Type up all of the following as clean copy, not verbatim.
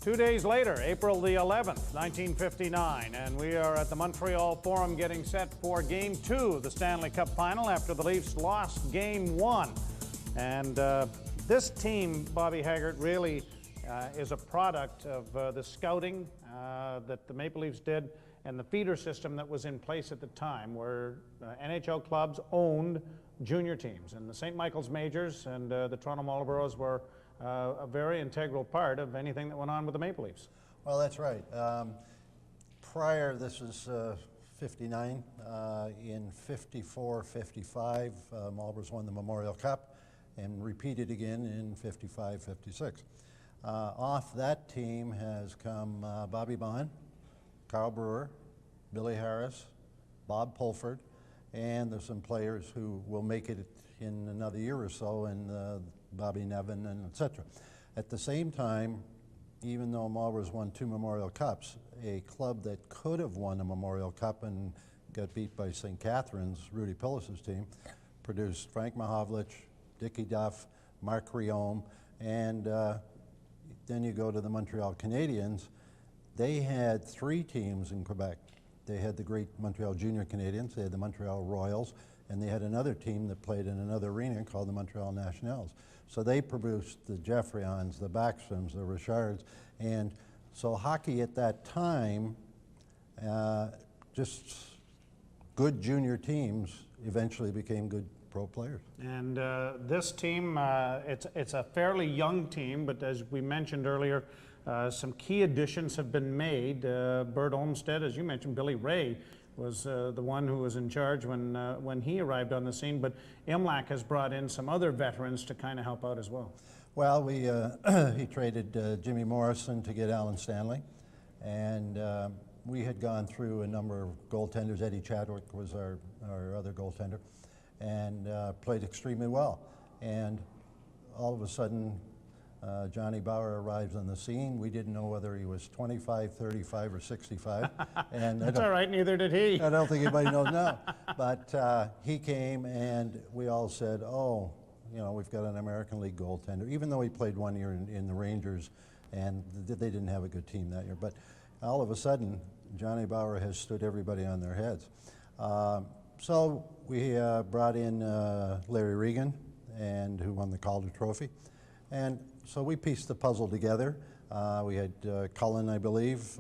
2 days later, April the 11th, 1959, and we are at the Montreal Forum getting set for Game 2 of the Stanley Cup Final after the Leafs lost Game 1. And this team, Bobby Haggart, really is a product of the scouting that the Maple Leafs did and the feeder system that was in place at the time, where NHL clubs owned junior teams. And the St. Michael's Majors and the Toronto Marlboros were a very integral part of anything that went on with the Maple Leafs. Well, that's right. This is 59. In 54-55, Marlboros won the Memorial Cup and repeated again in 55-56. Off that team has come Bobby Baun, Carl Brewer, Billy Harris, Bob Pulford, and there's some players who will make it in another year or so, and Bobby Nevin, and etc. At the same time, even though Marlboros won 2 Memorial Cups, a club that could have won a Memorial Cup and got beat by St. Catharines, Rudy Pillis' team, produced Frank Mahovlich, Dickie Duff, Mark Riome, and then you go to the Montreal Canadiens. They had 3 teams in Quebec. They had the great Montreal Junior Canadiens, they had the Montreal Royals, and they had another team that played in another arena called the Montreal Nationals. So they produced the Geoffrions, the Backstroms, the Richards, and so hockey at that time, just good junior teams eventually became good pro players. And this team, it's a fairly young team, but as we mentioned earlier, some key additions have been made. Bert Olmsted, as you mentioned, Billy Ray was the one who was in charge when he arrived on the scene, but Imlach has brought in some other veterans to kind of help out as well. Well, he traded Jimmy Morrison to get Alan Stanley, and we had gone through a number of goaltenders. Eddie Chadwick was our other goaltender, and played extremely well. And all of a sudden, Johnny Bauer arrives on the scene. We didn't know whether he was 25, 35, or 65. And that's all right, neither did he. I don't think anybody knows now. But he came, and we all said, oh, you know, we've got an American League goaltender, even though he played 1 year in the Rangers, and they didn't have a good team that year. But all of a sudden, Johnny Bauer has stood everybody on their heads. So we brought in Larry Regan, and who won the Calder Trophy. And so we pieced the puzzle together. We had Cullen, I believe,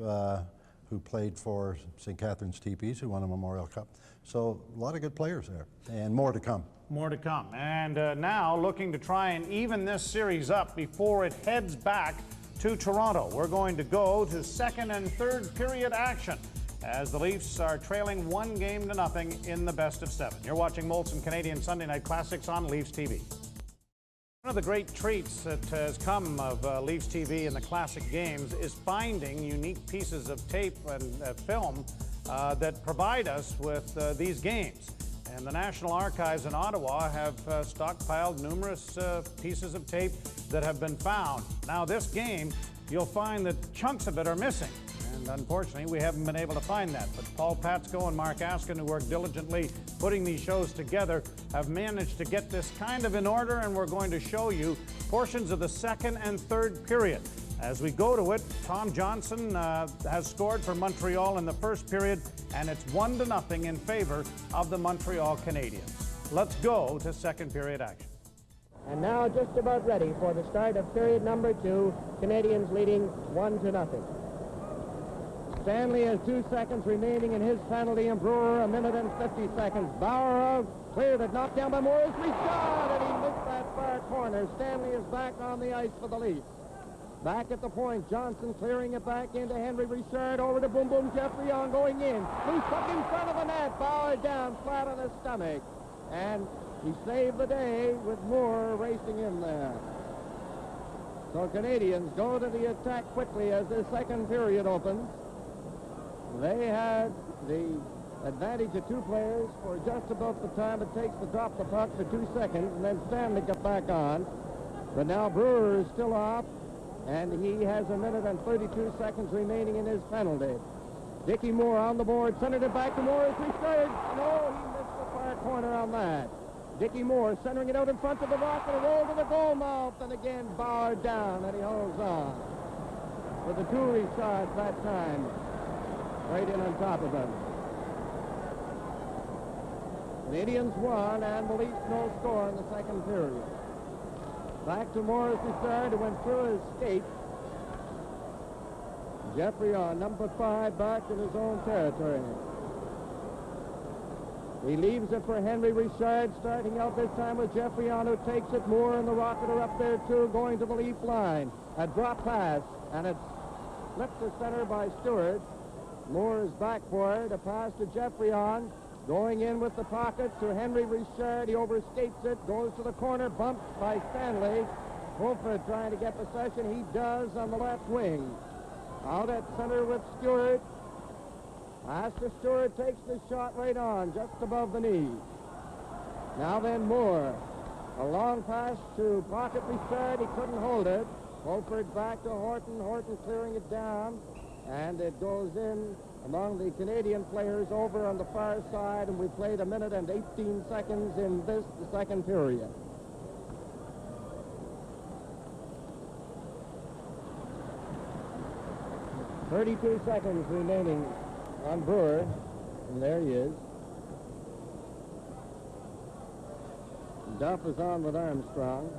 who played for St. Catharines Teepees, who won a Memorial Cup. So a lot of good players there, and more to come. More to come. And now looking to try and even this series up before it heads back to Toronto. We're going to go to second and third period action as the Leafs are trailing 1-0 in the best of 7. You're watching Molson Canadian Sunday Night Classics on Leafs TV. One of the great treats that has come of Leafs TV in the classic games is finding unique pieces of tape and film that provide us with these games. And the National Archives in Ottawa have stockpiled numerous pieces of tape that have been found. Now this game, you'll find that chunks of it are missing. And unfortunately, we haven't been able to find that. But Paul Patsko and Mark Askin, who worked diligently putting these shows together, have managed to get this kind of in order, and we're going to show you portions of the second and third period. As we go to it, Tom Johnson has scored for Montreal in the first period, and it's 1-0 in favor of the Montreal Canadiens. Let's go to second period action. And now just about ready for the start of period number 2, Canadians leading 1-0. Stanley has 2 seconds remaining in his penalty, and Brewer 1 minute and 50 seconds. Bauer cleared it, knocked down by Morris. He shot, and he missed that far corner. Stanley is back on the ice for the Leafs. Back at the point, Johnson clearing it back into Henry Richard, over to Boom Boom Geoffrion going in. Loose puck in front of the net, Bauer down flat on his stomach. And he saved the day with Moore racing in there. So Canadians go to the attack quickly as this second period opens. They had the advantage of 2 players for just about the time it takes to drop the puck for 2 seconds, and then Stanley got back on. But now Brewer is still off, and he has 1 minute and 32 seconds remaining in his penalty. Dickie Moore on the board, centered it back to Morris. Richard. No, he missed the far corner on that. Dickie Moore centering it out in front of the rock, and a roll to the goal mouth, and again Bauer down, and he holds on. with the 2 Richards that time. Right in on top of him. Canadians won, and the Leafs no score in the second period. Back to Maurice Richard, who went through his skate. Jeffrey on number 5 back in his own territory. He leaves it for Henry Richard, starting out this time with Jeffrey on, who takes it. Moore and the Rocket are up there too, going to the Leaf line. A drop pass, and it's flipped to center by Stewart. Moore is back for it. A pass to Jeffrey on, going in with the pocket to Henry Richard. He overskates it, goes to the corner, bumped by Stanley. Wolford trying to get possession. He does on the left wing. Out at center with Stewart. Pass to Stewart, takes the shot right on, just above the knee. Now then Moore. A long pass to Pocket Richard. He couldn't hold it. Wolford back to Horton. Horton clearing it down. And it goes in among the Canadian players over on the far side, and we played 1 minute and 18 seconds in the second period. .32 seconds remaining on Brewer, and there he is. Duff is on with Armstrong.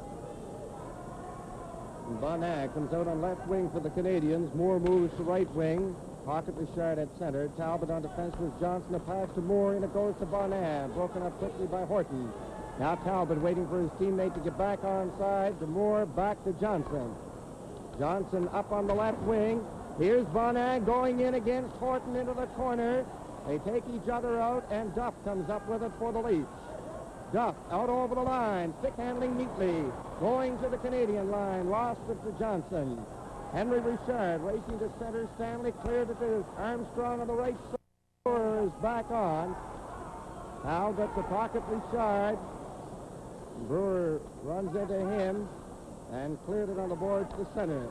And Bonnet comes out on left wing for the Canadians. Moore moves to right wing. Pocket Richard at center. Talbot on defense with Johnson. A pass to Moore, and it goes to Bonnet. Broken up quickly by Horton. Now Talbot waiting for his teammate to get back onside. To Moore, back to Johnson. Johnson up on the left wing. Here's Bonnet going in against Horton into the corner. They take each other out, and Duff comes up with it for the Leafs. Duff out over the line, stick handling neatly, going to the Canadian line, lost it to Johnson. Henry Richard racing to center. Stanley cleared it to Armstrong on the right side. Brewer is back on. Now gets the pocket Richard. Brewer runs into him and cleared it on the boards to center.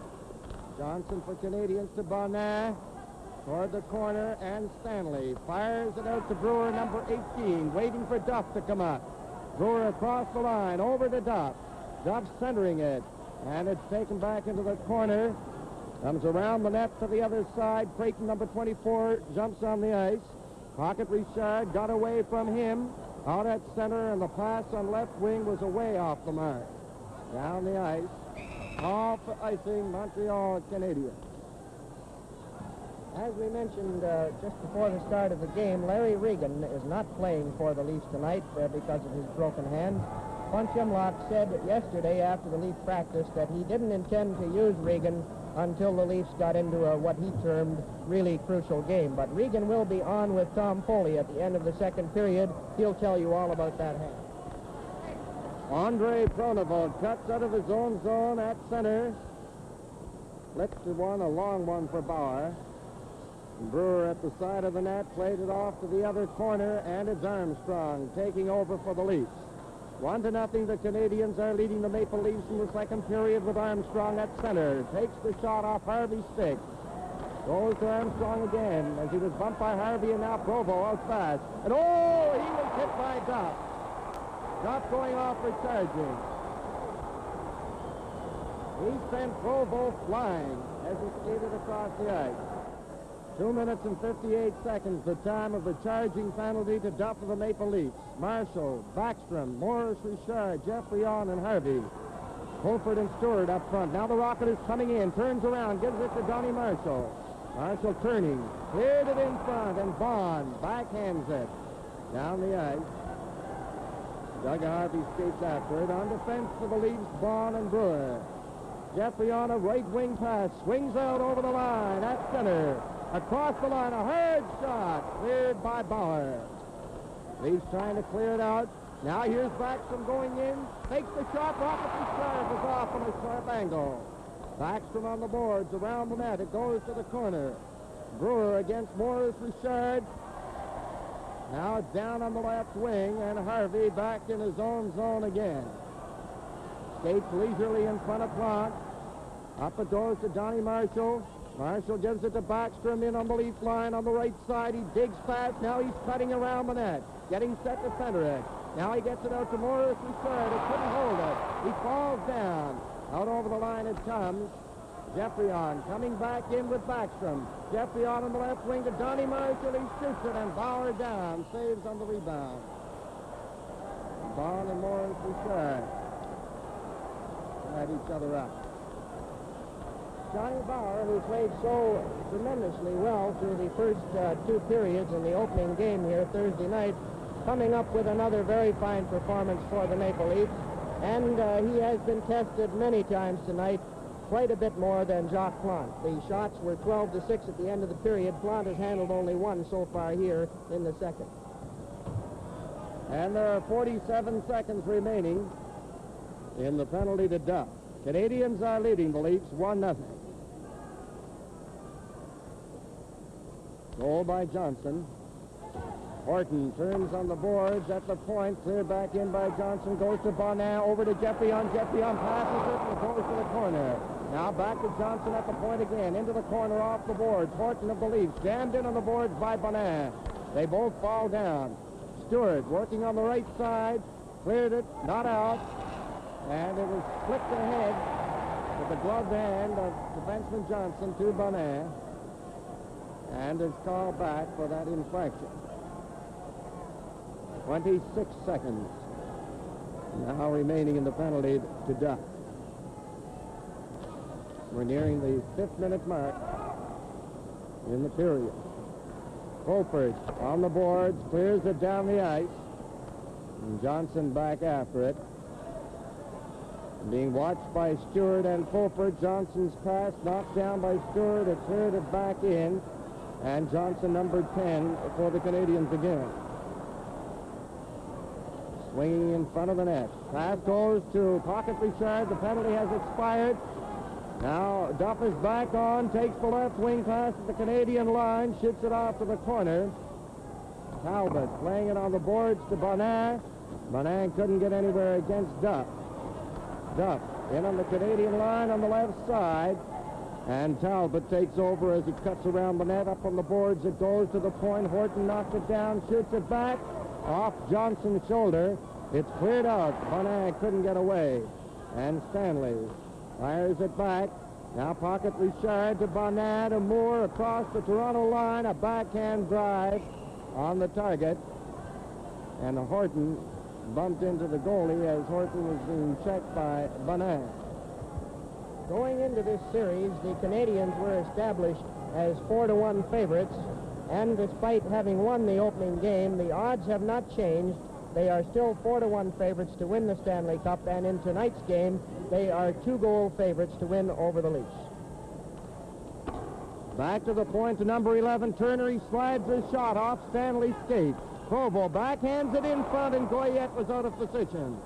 Johnson for Canadians to Bonnet. Toward the corner, and Stanley fires it out to Brewer, number 18, waiting for Duff to come up. Brewer across the line, over to Duff. Duff centering it, and it's taken back into the corner. Comes around the net to the other side. Creighton, number 24, jumps on the ice. Pocket Richard got away from him. Out at center, and the pass on left wing was away off the mark. Down the ice. Off icing, Montreal Canadiens. As we mentioned just before the start of the game, Larry Regan is not playing for the Leafs tonight because of his broken hand. Punch Imlock said yesterday after the Leaf practice that he didn't intend to use Regan until the Leafs got into what he termed really crucial game. But Regan will be on with Tom Foley at the end of the second period. He'll tell you all about that hand. Andre Pronovost cuts out of his own zone at center. Flips to one, a long one for Bauer. Brewer at the side of the net, played it off to the other corner, and it's Armstrong taking over for the Leafs. 1-0, the Canadians are leading the Maple Leafs in the second period with Armstrong at center. Takes the shot off Harvey's stick. Goes to Armstrong again as he was bumped by Harvey, and now Provo out fast. And oh, he was hit by Duff. Duff going off for charging. He sent Provo flying as he skated across the ice. 2 minutes and 58 seconds, the time of the charging penalty to Duff of the Maple Leafs. Marshall, Backstrom, Morris Richard, Jeffrey On, and Harvey. Holford and Stewart up front. Now the Rocket is coming in, turns around, gives it to Donnie Marshall. Marshall turning, cleared it in front, and Bond backhands it down the ice. Doug Harvey skates after it. On defense for the Leafs, Bond and Brewer. Jeffrey on a right wing pass, swings out over the line at center. Across the line, a hard shot, cleared by Bauer. Leafs trying to clear it out. Now here's Backstrom going in, takes the shot, Rocket Richard is off on a sharp angle. Backstrom on the boards, around the net, it goes to the corner. Brewer against Morris Richard. Now it's down on the left wing, and Harvey back in his own zone again. Skates leisurely in front of Plante. Up it goes to Donnie Marshall. Marshall gives it to Backstrom in on the Leaf line on the right side. He digs fast. Now he's cutting around the net, getting set to center it. Now he gets it out to Morris Richard. He couldn't hold it. He falls down. Out over the line it comes. Jeffrey on, coming back in with Backstrom. Jeffrey on the left wing to Donnie Marshall. He shoots it, and Bauer down. Saves on the rebound. Bond and Morris Bouchard tied each other up. Johnny Bauer, who played so tremendously well through the first two periods in the opening game here Thursday night, coming up with another very fine performance for the Maple Leafs. And he has been tested many times tonight, quite a bit more than Jacques Plante. The shots were 12-6 at the end of the period. Plante has handled only one so far here in the second. And there are 47 seconds remaining in the penalty to Duff. Canadians are leading the Leafs 1-0. Goal by Johnson. Horton turns on the boards at the point, cleared back in by Johnson, goes to Bonin, over to Jeffrey on, passes it and goes to the corner. Now back to Johnson at the point again, into the corner off the boards. Horton of the Leafs, jammed in on the boards by Bonin. They both fall down. Stewart working on the right side, cleared it, not out, and it was flicked ahead with the gloved hand of defenseman Johnson to Bonin, and is called back for that infraction. 26 seconds now remaining in the penalty to Duff. We're nearing the 5th minute mark in the period. Fulford on the boards, clears it down the ice, and Johnson back after it. Being watched by Stewart and Fulford. Johnson's pass knocked down by Stewart. It cleared it back in, and Johnson number 10 for the Canadiens again. Swinging in front of the net. Pass goes to Pocket Richard. The penalty has expired. Now Duff is back on, takes the left wing pass at the Canadian line, shoots it off to the corner. Talbot playing it on the boards to Bonin. Bonin couldn't get anywhere against Duff. Duff in on the Canadian line on the left side, and Talbot takes over as he cuts around the net. Up on the boards it goes to the point. Horton knocks it down, shoots it back off Johnson's shoulder. It's cleared out. Bonin couldn't get away, and Stanley fires it back. Now Pocket Richard to Bonin to Moore across the Toronto line. A backhand drive on the target, and Horton bumped into the goalie as Horton was being checked by Bonin. Going into this series, the Canadiens were established as 4-1 favorites, and despite having won the opening game, the odds have not changed. They are still 4-1 favorites to win the Stanley Cup, and in tonight's game, they are 2-goal favorites to win over the Leafs. Back to the point to number 11, Turner. He slides a shot off Stanley's skate. Provo backhands it in front, and Goyette was out of position.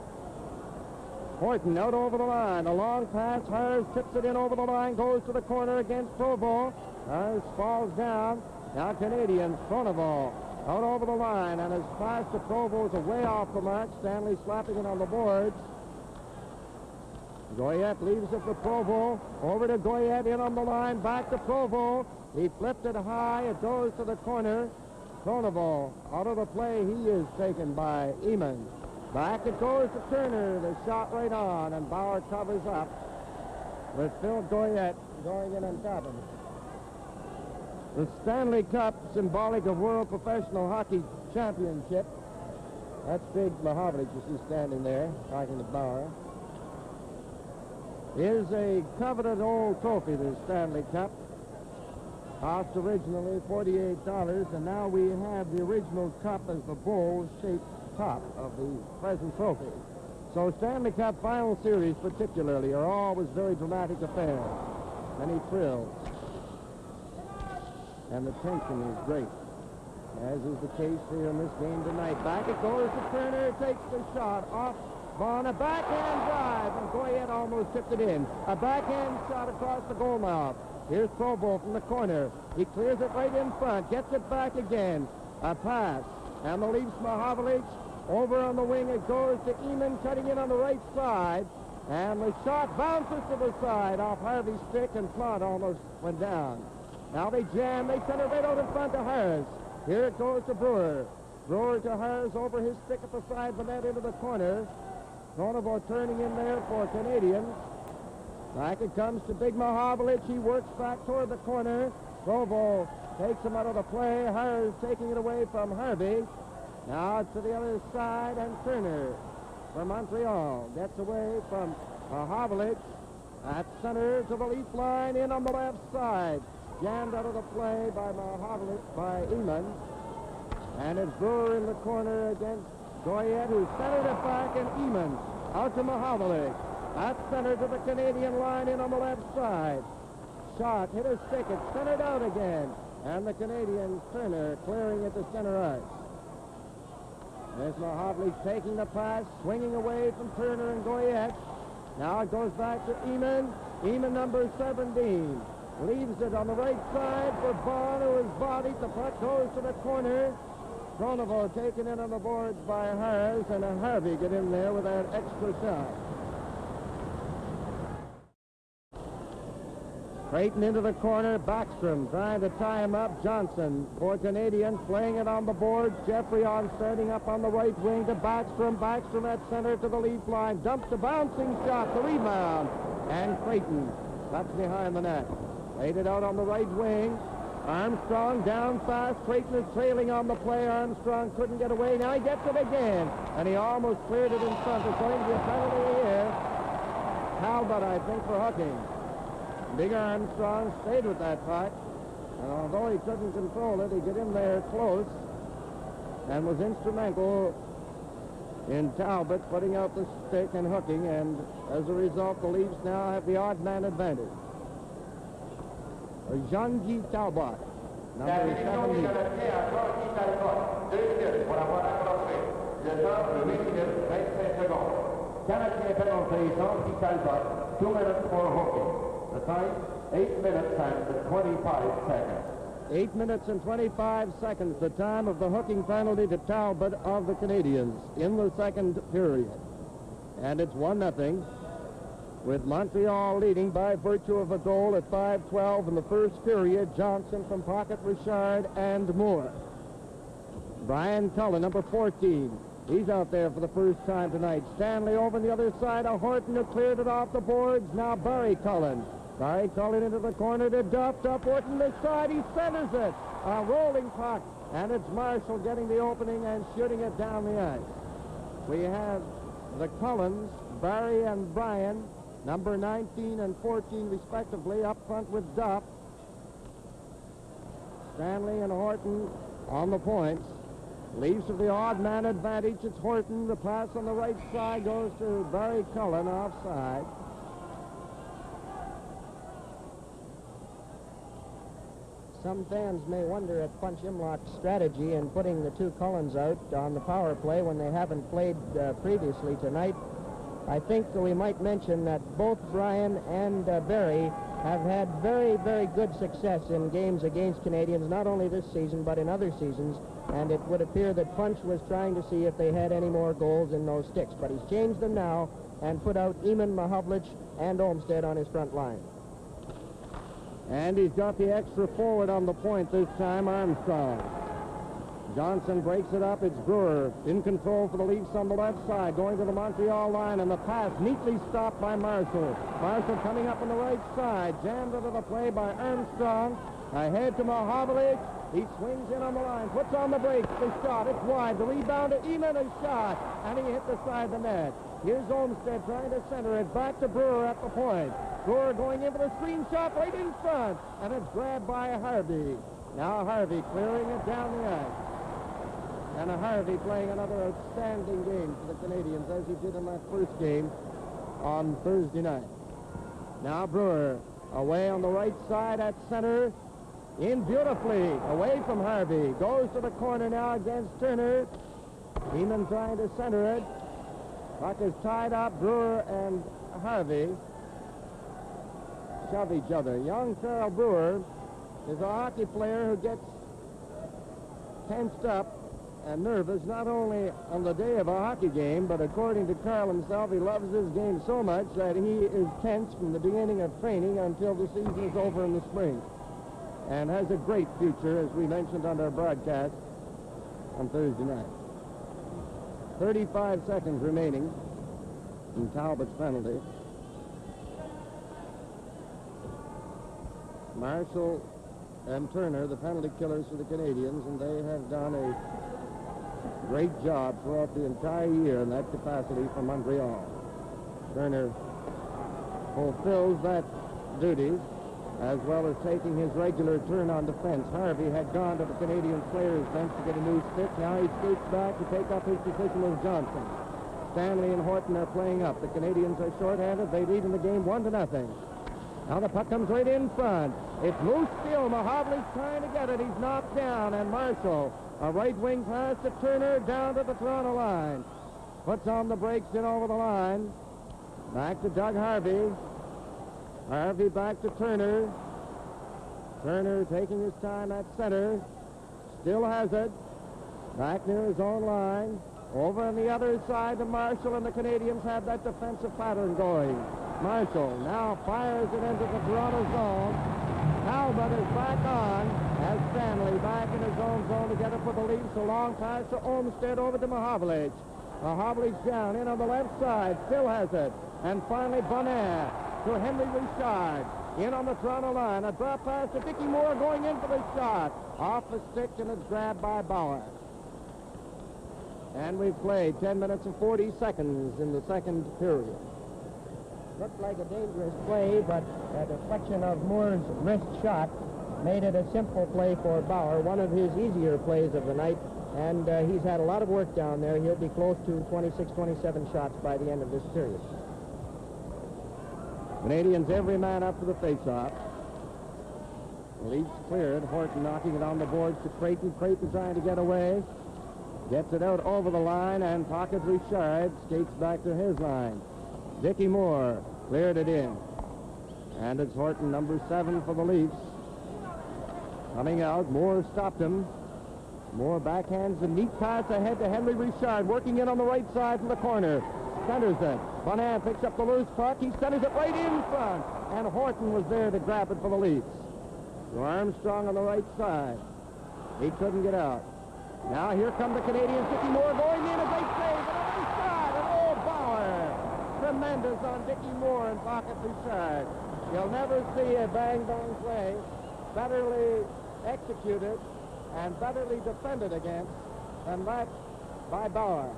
Horton out over the line. A long pass. Hers tips it in over the line, goes to the corner against Provo. Hers falls down. Now Canadians, Pronovo out over the line, and his pass to Provo is away off the mark. Stanley slapping it on the boards. Goyette leaves it for Provo. Over to Goyette, in on the line, back to Provo. He flipped it high. It goes to the corner. Pronovo out of the play. He is taken by Eamon. Back it goes to Turner. The shot right on, and Bauer covers up with Phil Goyette going in on top of it. The Stanley Cup, symbolic of World Professional Hockey Championship. That's Big Mahovlich you see standing there, talking to Bauer. Is a coveted old trophy, the Stanley Cup. Cost originally $48, and now we have the original cup as the bowl-shaped top of the present trophy. So Stanley Cup final series particularly are always very dramatic affairs. Many thrills. And the tension is great, as is the case here in this game tonight. Back it goes to Turner, takes the shot off Vaughn, a backhand drive, and Goyette almost tipped it in. A backhand shot across the goal mouth. Here's Provo from the corner. He clears it right in front, gets it back again. A pass, and the Leafs Mahovlich over on the wing. It goes to Eamon, cutting in on the right side, and the shot bounces to the side off Harvey's stick, and Plante almost went down. Now they jam. They send it right out in front to Harris. Here it goes to Brewer. Brewer to Harris over his stick at the side of the net into the corner. Pronovo turning in there for Canadians. Back it comes to Big Mahovlich. He works back toward the corner. Provo takes him out of the play. Harris taking it away from Harvey. Now it's to the other side, and Turner for Montreal gets away from Mahovlich. At center to the leaf line, in on the left side. Jammed out of the play by Mahovlich, by Eamon. And it's Brewer in the corner against Goyette, who centered it back, and Eamon out to Mahovlich. At center to the Canadian line, in on the left side. Shot, hit a stick, it's centered out again. And the Canadian Turner clearing at the center ice. There's Mahovlich taking the pass, swinging away from Turner and Goyette. Now it goes back to Eamon. Eamon, number 17. Leaves it on the right side for Bond, who is bodied. The puck goes to the corner. Pronovo taken in on the boards by Harris, and Harvey get in there with that extra shot. Creighton into the corner. Backstrom trying to tie him up. Johnson for Canadians playing it on the boards. Jeffrey on starting up on the right wing to Backstrom. Backstrom at center to the leaf line. Dumps a bouncing shot. The rebound. And Creighton cuts behind the net. Laid it out on the right wing. Armstrong down fast. Creighton is trailing on the play. Armstrong couldn't get away. Now he gets it again. And he almost cleared it in front. It's going to be a penalty here. Talbot, I think, for hooking. Big Armstrong stayed with that puck, and although he couldn't control it, he got in there close and was instrumental in Talbot putting out the stick and hooking, and as a result, the Leafs now have the odd man advantage. Jean-Guy Talbot, number 17. Canadien penalty, Jean-Guy Talbot, 2 minutes for hooking. The time, 8 minutes and 25 seconds. 8 minutes and 25 seconds, the time of the hooking penalty to Talbot of the Canadiens in the second period. And it's 1-0, with Montreal leading by virtue of a goal at 5:12 in the first period. Johnson from Pocket, Richard, and Moore. Brian Cullen, number 14. He's out there for the first time tonight. Stanley over on the other side. Horton who cleared it off the boards. Now Barry Cullen. Barry Cullen into the corner to Duff. Duff Horton this side. He centers it. A rolling puck. And it's Marshall getting the opening and shooting it down the ice. We have the Cullens, Barry and Bryan, number 19 and 14 respectively, up front with Duff. Stanley and Horton on the points. Leaves of the odd man advantage. It's Horton. The pass on the right side goes to Barry Cullen offside. Some fans may wonder at Punch Imlock's strategy in putting the two Cullens out on the power play when they haven't played previously tonight. I think that we might mention that both Bryan and Barry have had very, very good success in games against Canadians, not only this season but in other seasons, and it would appear that Punch was trying to see if they had any more goals in those sticks, but he's changed them now and put out Eamon, Mahovlich, and Olmstead on his front line. And he's got the extra forward on the point this time, Armstrong. Johnson breaks it up. It's Brewer in control for the Leafs on the left side, going to the Montreal line, and the pass neatly stopped by Marshall. Marshall coming up on the right side, jammed into the play by Armstrong. Ahead to Mahovlich. He swings in on the line, puts on the brakes, the shot, it's wide. The rebound to Eamon, a shot, and he hit the side of the net. Here's Olmstead trying to center it back to Brewer at the point. Brewer going in for the screen shot right in front, and it's grabbed by Harvey. Now Harvey clearing it down the ice. And Harvey playing another outstanding game for the Canadians, as he did in that first game on Thursday night. Now Brewer away on the right side at center. In beautifully, away from Harvey. Goes to the corner now against Turner. Eamon trying to center it. Puck is tied up. Brewer and Harvey shove each other. Young Carl Brewer is a hockey player who gets tensed up and nervous, not only on the day of a hockey game, but according to Carl himself, he loves this game so much that he is tense from the beginning of training until the season is over in the spring, and has a great future, as we mentioned on our broadcast on Thursday night. 35 seconds remaining in Talbot's penalty. Marshall and Turner, the penalty killers for the Canadiens, and they have done a great job throughout the entire year in that capacity for Montreal. Turner fulfills that duty as well as taking his regular turn on defense. Harvey had gone to the Canadian players' bench to get a new stick. Now he skates back to take up his position with Johnson. Stanley and Horton are playing up. The Canadiens are shorthanded. They lead in the game 1-0. Now the puck comes right in front. It's loose still. Mahovely's trying to get it. He's knocked down. And Marshall, a right wing pass to Turner down to the Toronto line. Puts on the brakes in over the line. Back to Doug Harvey. Harvey back to Turner. Turner taking his time at center. Still has it. Back near his own line. Over on the other side to Marshall, and the Canadiens have that defensive pattern going. Marshall now fires it into the Toronto zone. Talbot is back on as Stanley back in his own zone to get it for the Leafs. A long pass to Olmsted over to Mahovlich. Mahovlich's down in on the left side. Still has it. And finally Bonnet to Henry Richard. In on the Toronto line. A drop pass to Dickie Moore going in for the shot. Off the stick, and it's grabbed by Bauer. And we've played 10 minutes and 40 seconds in the second period. Looked like a dangerous play, but a deflection of Moore's wrist shot made it a simple play for Bauer, one of his easier plays of the night, and he's had a lot of work down there. He'll be close to 26, 27 shots by the end of this period. Canadians, every man up for the faceoff. Leafs cleared. Horton knocking it on the boards to Creighton. Creighton trying to get away. Gets it out over the line, and pockets Richard. Skates back to his line. Dickie Moore cleared it in. And it's Horton, number 7 for the Leafs. Coming out, Moore stopped him. Moore backhands the neat pass ahead to Henry Richard, working in on the right side from the corner. Centers it. Bonham picks up the loose puck. He centers it right in front. And Horton was there to grab it for the Leafs. So Armstrong on the right side. He couldn't get out. Now here come the Canadians. Dickie Moore going in. A great save. And a nice shot. And oh, Bauer. Tremendous on Dickie Moore and pocket Richard. You'll never see a bang-bang play betterly executed and betterly defended against than that by Bauer.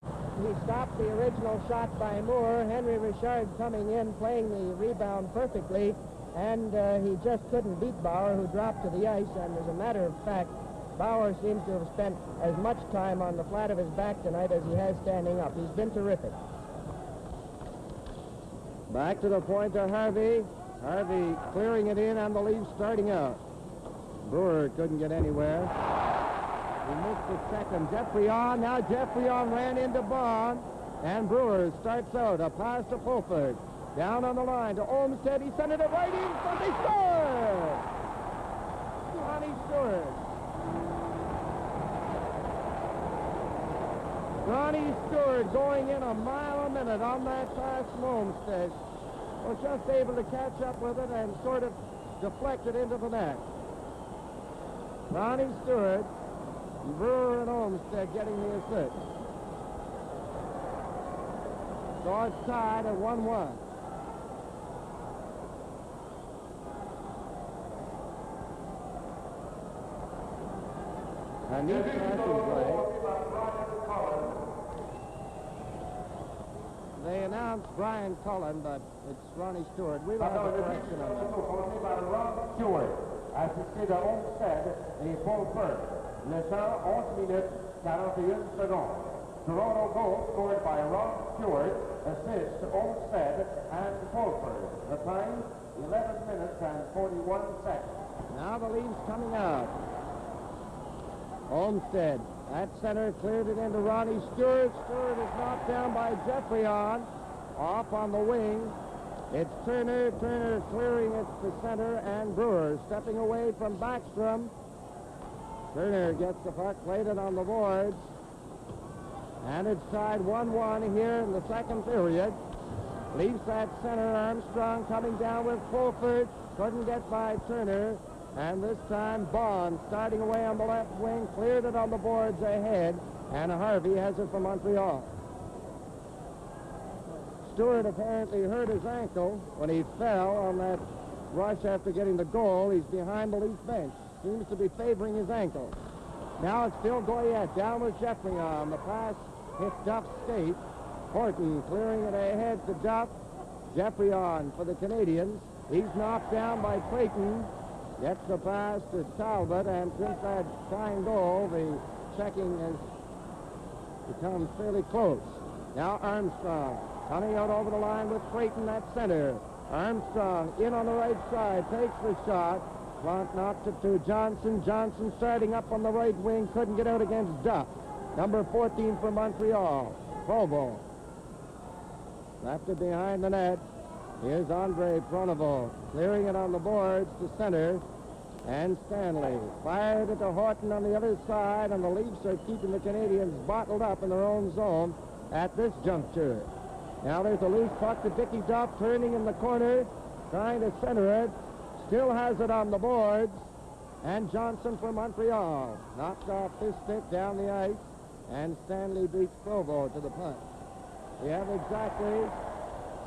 He stopped the original shot by Moore. Henry Richard coming in, playing the rebound perfectly, and he just couldn't beat Bauer, who dropped to the ice. And as a matter of fact, Bauer seems to have spent as much time on the flat of his back tonight as he has standing up. He's been terrific. Back to the point to Harvey. Harvey clearing it in, and the Leafs starting out. Brewer couldn't get anywhere. He missed the second. Jeffrey on. Now Jeffrey on ran into Bond. And Brewer starts out. A pass to Fulford. Down on the line to Olmsted. He sent it right in front. They score! Ronnie Stewart. Ronnie Stewart going in a mile a minute on that pass from Olmsted. Was just able to catch up with it and sort of deflect it into the net. Ronnie Stewart, Brewer and Olmsted getting the assist. So it's tied at 1-1. A neat passing play. They announced Brian Cullen, but it's Ronnie Stewart. We will have a correction on that. Stewart, assisté de Olmsted et Fulford. Le temps, 11 minutes, 41 secondes. Toronto goal scored by Ron Stewart, assist Olmsted and Fulford. The time, 11 minutes and 41 seconds. Now the Leafs coming out. Olmsted at center, cleared it into Ronnie Stewart. Stewart is knocked down by Jeffrey off on the wing. It's Turner. Turner clearing it to center, and Brewer stepping away from Backstrom. Turner gets the puck, played it on the boards. And it's tied 1-1 here in the second period. Leafs at center. Armstrong coming down with Fulford. Couldn't get by Turner. And this time Bond starting away on the left wing, cleared it on the boards ahead, and Harvey has it for Montreal. Stewart apparently hurt his ankle when he fell on that rush after getting the goal. He's behind the Leaf bench. Seems to be favoring his ankle. Now it's Phil Goyette down with Jeffrey on. The pass hit Duff's skate. Horton clearing it ahead to Duff. Jeffrey on for the Canadians. He's knocked down by Creighton. Gets the pass to Talbot, and since that tying goal, the checking has become fairly close. Now Armstrong coming out over the line with Creighton at center. Armstrong in on the right side, takes the shot. Plante knocks it to Johnson. Johnson starting up on the right wing, couldn't get out against Duff. Number 14 for Montreal, Provo. Left it behind the net. Here's Andre Pronovo clearing it on the boards to center. And Stanley fired it to Horton on the other side, and the Leafs are keeping the Canadians bottled up in their own zone at this juncture. Now there's a loose puck to Dickie Duff, turning in the corner, trying to center it. Still has it on the boards. And Johnson for Montreal knocks off his stick down the ice, and Stanley beats Provo to the puck. We have exactly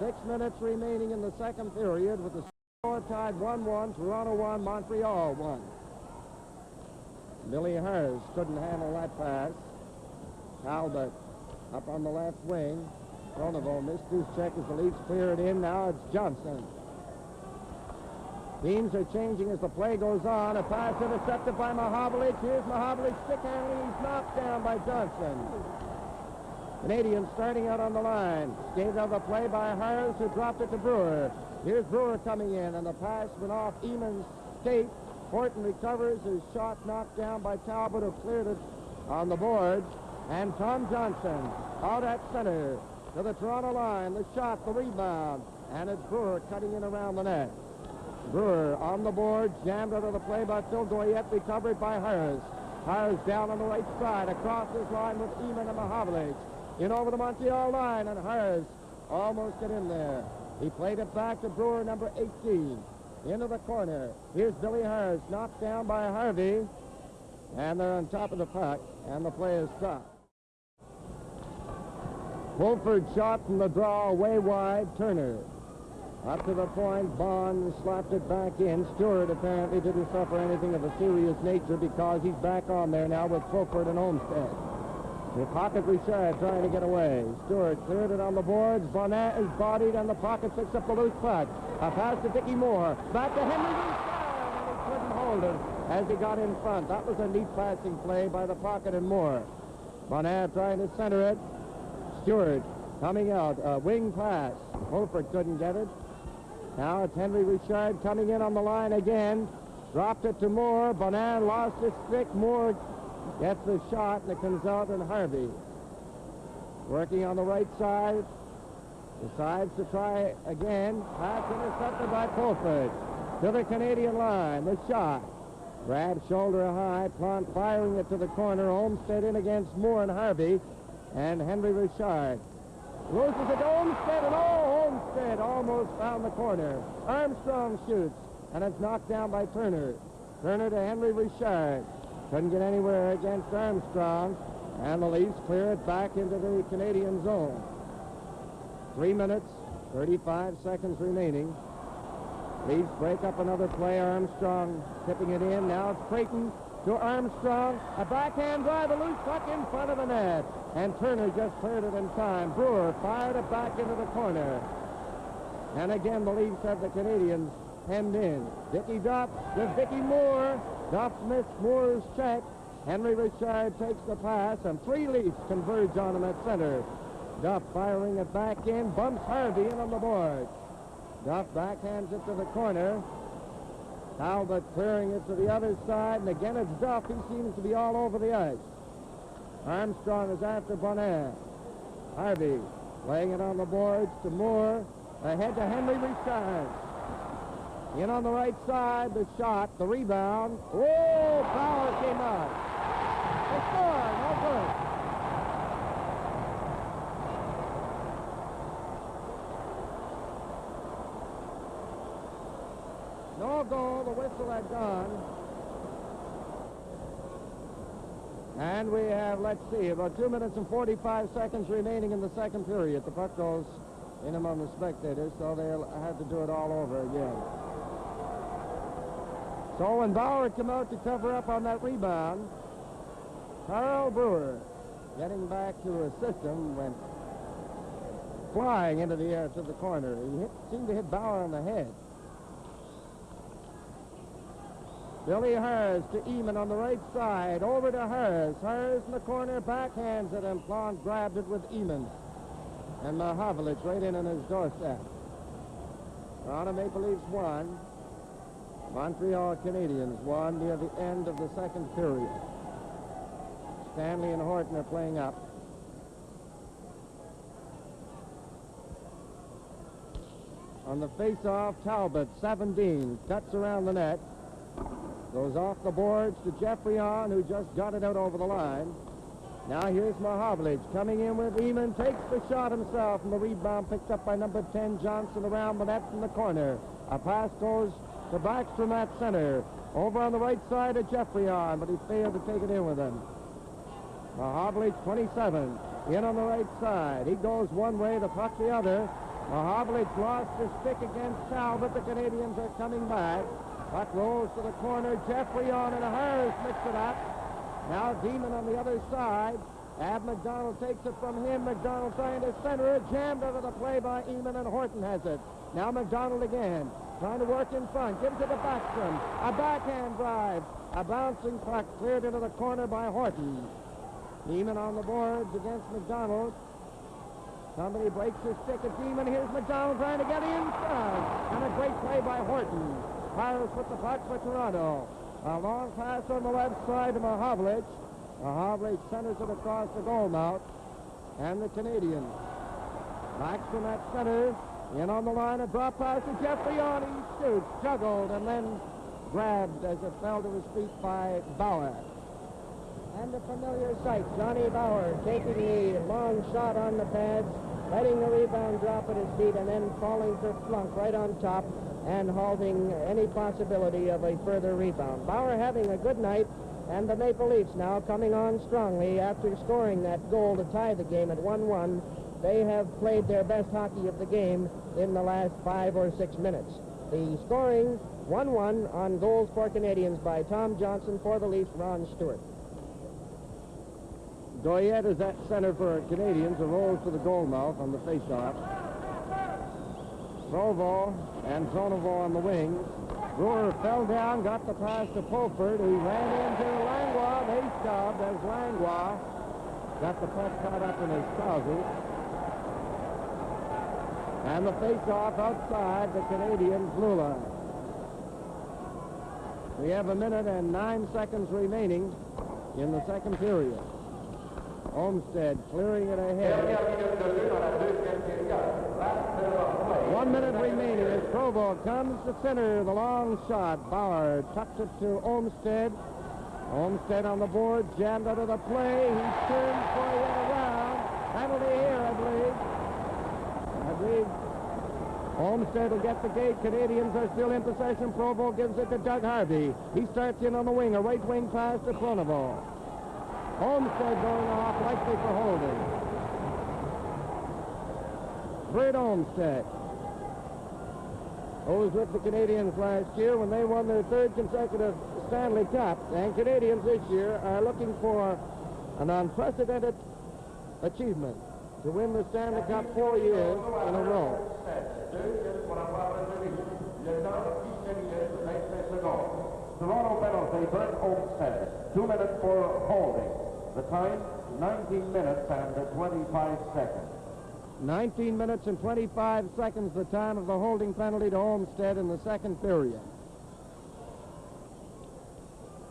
6 minutes remaining in the second period with the score tied 1-1, Toronto 1, Montreal 1. Billy Harris couldn't handle that pass. Talbot up on the left wing. Pronovo missed his check as the Leafs clear it in. Now it's Johnson. Teams are changing as the play goes on. A pass intercepted by Mahovlich. Here's Mahovlich stick handling. He's knocked down by Johnson. Canadians starting out on the line. Skated out of the play by Harris, who dropped it to Brewer. Here's Brewer coming in, and the pass went off Eamon's skate. Horton recovers. His shot knocked down by Talbot, who cleared it on the boards. And Tom Johnson out at center to the Toronto line. The shot, the rebound, and it's Brewer cutting in around the net. Brewer on the board, jammed out of the play by Phil Goyette, recovered by Harris. Harris down on the right side, across his line with Eamon and Mahovlich. In over the Montreal line, and Harris almost get in there. He played it back to Brewer, number 18. Into the corner. Here's Billy Harris, knocked down by Harvey. And they're on top of the puck, and the play is stopped. Fulford shot from the draw way wide. Turner up to the point. Bond slapped it back in. Stewart apparently didn't suffer anything of a serious nature because he's back on there now with Fulford and Olmstead. The pocket Richard trying to get away. Stewart cleared it on the boards. Bonnet is bodied, and the pocket picks up the loose puck. A pass to Dickie Moore. Back to Henry Richard, and he couldn't hold it as he got in front. That was a neat passing play by the pocket and Moore. Bonnet trying to center it. Stewart coming out. A wing pass. Fulford couldn't get it. Now it's Henry Richard coming in on the line again. Dropped it to Moore. Bonnet lost his stick. Moore gets the shot, and it comes out on Harvey. Working on the right side. Decides to try again. Pass intercepted by Fulford. To the Canadian line. The shot. Grab shoulder high. Plante firing it to the corner. Olmstead in against Moore and Harvey. And Henry Richard loses it to Olmstead, and Olmstead almost found the corner. Armstrong shoots, and it's knocked down by Turner. Turner to Henry Richard. Couldn't get anywhere against Armstrong, and the Leafs clear it back into the Canadian zone. 3 minutes, 35 seconds remaining. Leafs break up another play. Armstrong tipping it in. Now it's Creighton to Armstrong. A backhand drive, a loose puck in front of the net. And Turner just cleared it in time. Brewer fired it back into the corner. And again, the Leafs have the Canadians hemmed in. Dickie Duff with Dickie Moore. Duff missed Moore's check. Henry Richard takes the pass, and 3 Leafs converge on him at center. Duff firing it back in, bumps Harvey in on the board. Duff backhands it to the corner. Talbot clearing it to the other side, and again it's Duff. He seems to be all over the ice. Armstrong is after Bonnet. Harvey laying it on the boards to Moore. Ahead to Henry Richard. In on the right side, the shot, the rebound. Oh, Power came out. They scored, no good. No goal, the whistle had gone. And we have, let's see, about 2 minutes and 45 seconds remaining in the second period. The puck goes in among the spectators, so they'll have to do it all over again. So when Bauer came out to cover up on that rebound, Carl Brewer, getting back to his system, went flying into the air to the corner. He seemed to hit Bauer on the head. Billy Hers to Eamon on the right side. Over to Hers. Hers in the corner, backhands it, and Plonk grabbed it with Eamon. And Mahavlich right in on his doorstep. Toronto Maple Leafs won. Montreal Canadiens won near the end of the second period. Stanley and Horton are playing up. On the face-off, Talbot, 17, cuts around the net. Goes off the boards to Jeffrey-On, who just got it out over the line. Now here's Mahavlich coming in with Eamon, takes the shot himself, and the rebound picked up by number 10, Johnson, around the net from the corner. A pass goes to Backstrom at center. Over on the right side of Jeffrey-On, but he failed to take it in with him. Mahavlich, 27, in on the right side. He goes one way, the puck the other. Mahavlich lost his stick against Talbot. The Canadians are coming back. Puck rolls to the corner. Jeffrey-On and Harris mix it up. Now Demon on the other side. Ab McDonald takes it from him. McDonald trying to center it. Jammed out of the play by Eamon, and Horton has it. Now McDonald again. Trying to work in front. Gives it to Backstrom. A backhand drive. A bouncing puck cleared into the corner by Horton. Eamon on the boards against McDonald. Somebody breaks his stick at Demon. Here's McDonald trying to get in front. And a great play by Horton. Pirates with the puck for Toronto. A long pass on the left side to Mahavlich. Mahavlich centers it across the goal mouth. And the Canadians. Backstrom at center. In on the line, a drop pass to Jeffrey-On. He shoots, juggled, and then grabbed as it fell to his feet by Bauer. And a familiar sight, Johnny Bauer taking the long shot on the pads, letting the rebound drop at his feet, and then falling for Plunk right on top and halting any possibility of a further rebound. Bauer having a good night, and the Maple Leafs now coming on strongly after scoring that goal to tie the game at 1-1. They have played their best hockey of the game in the last 5 or 6 minutes. The scoring 1-1 on goals for Canadians by Tom Johnson, for the Leafs, Ron Stewart. Goyette is at center for Canadians, and rolls to the goal mouth on the faceoff. Provo and Zonovo on the wings. Brewer fell down, got the pass to Pulford, who ran into Langlois. They stopped as Langlois got the puck caught up in his trousers. And the face-off outside the Canadian blue line. We have 1 minute and 9 seconds remaining in the second period. Olmsted clearing it ahead. 1 minute remaining as Provo comes to center. The long shot. Bauer tucks it to Olmsted. Olmsted on the board, jammed out of the play. He turns for yet around. Penalty here, I believe. Olmsted will get the gate. Canadians are still in possession. Provo gives it to Doug Harvey. He starts in on the wing. A right wing pass to Pronovo. Olmsted going off, likely for holding. Bert Olmsted, who was with the Canadians last year when they won their 3rd consecutive Stanley Cup. And Canadians this year are looking for an unprecedented achievement to win the Stanley Cup 4 years in a row. Toronto penalty, Bert Olmsted. 2 minutes for holding. The time, 19 minutes and 25 seconds. 19 minutes and 25 seconds, the time of the holding penalty to Olmsted in the second period.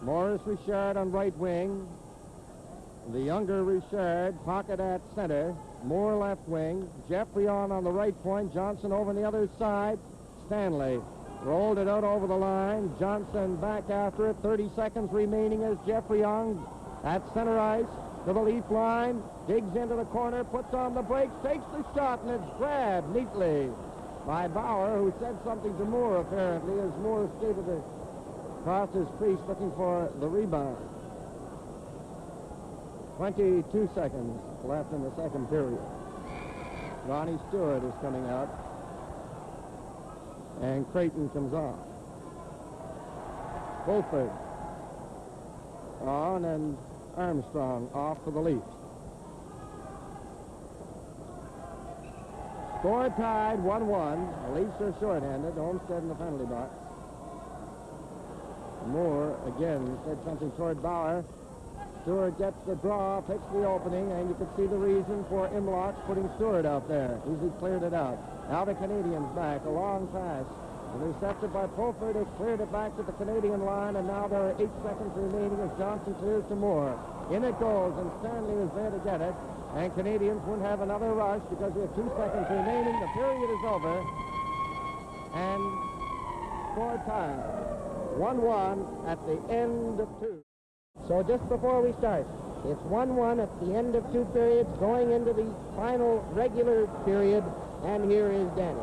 Maurice Richard on right wing. The younger Richard, pocket at center. Moore left wing. Jeffrey-On the right point. Johnson over on the other side. Stanley rolled it out over the line. Johnson back after it. 30 seconds remaining as Jeffrey-On at center ice to the Leaf line. Digs into the corner, puts on the brakes, takes the shot, and it's grabbed neatly by Bauer, who said something to Moore, apparently, as Moore skated across his crease looking for the rebound. 22 seconds left in the second period. Ronnie Stewart is coming out, and Creighton comes off. Fulford on, and Armstrong off for the Leafs. Score tied 1-1. The Leafs are shorthanded. Olmsted in the penalty box. Moore again said something toward Bauer. Stewart gets the draw, picks the opening, and you could see the reason for Imlock putting Stewart out there. Easy cleared it out. Now the Canadians back. A long pass. Intercepted by Fulford, has cleared it back to the Canadian line, and now there are 8 seconds remaining as Johnson clears to Moore. In it goes, and Stanley is there to get it. And Canadians wouldn't have another rush because we have 2 seconds remaining. The period is over. And score time. 1-1 at the end of 2. So just before we start, it's 1-1 at the end of 2 periods, going into the final regular period, and here is Danny.